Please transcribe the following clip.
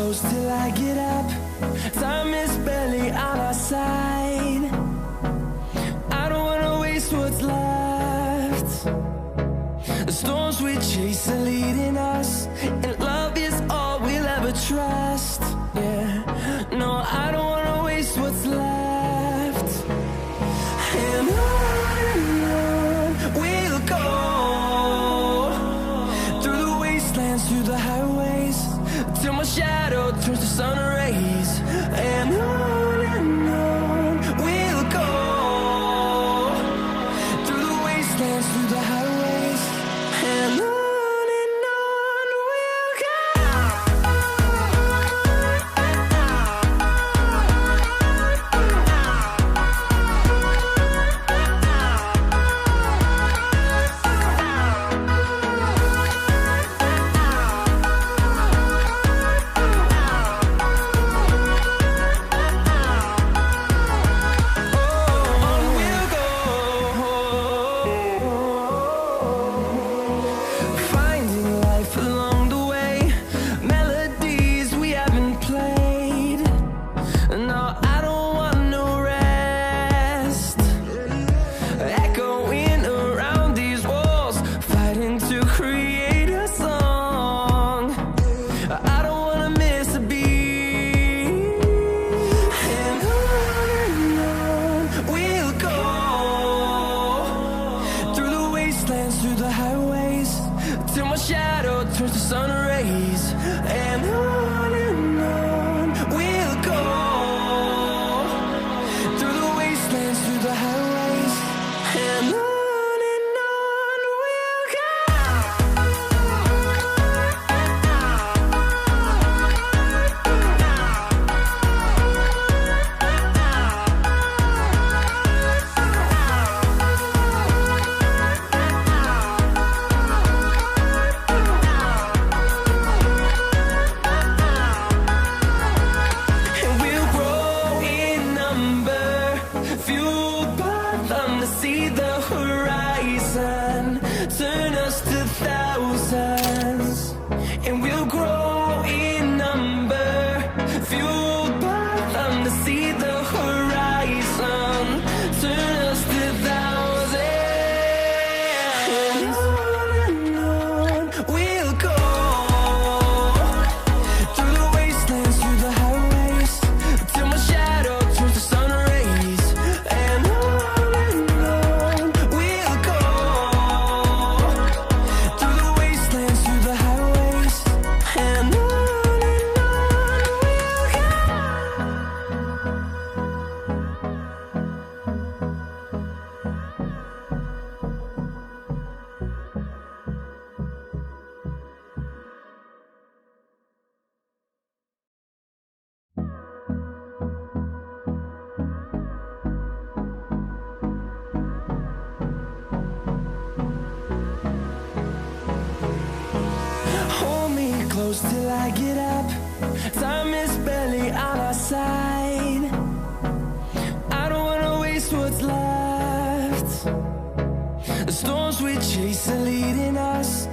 close till I get up. Time is barely on our side. I don't wanna waste what's left. The storms we chase are leading us, and love is all we'll ever trust. Yeah, no, I don't wanna waste what's left. And on we'll go, through the wastelands, through the highways, till my shadow turns to sun rays. And on we'll go, through the wastelands, through the highways, and on we'll go. Finding life along the way, melodies we haven't played. No, I don't want no rest. Echoing around these walls, fighting to create a song. I don't wanna miss a beat. And on we'll go, through the wastelands, through the highways, till my shadow turns to sun rays. And on we'll go, through the wastelands, through the highways, and on we'll go. And we'll grow in number, fueled by them to see the horizon, turn us to thousands. And we'll grow in number, fueled by them to see the horizon, turn us to thousands. And on we'll go, through the wastelands, through the highways, till my shadow turns to sun rays. And on we'll go, through the wastelands, through the highways, and on we'll go. Hold me close till I get up. Time is barely on our side. I don't wanna waste what's left. The storms we chase are leading us,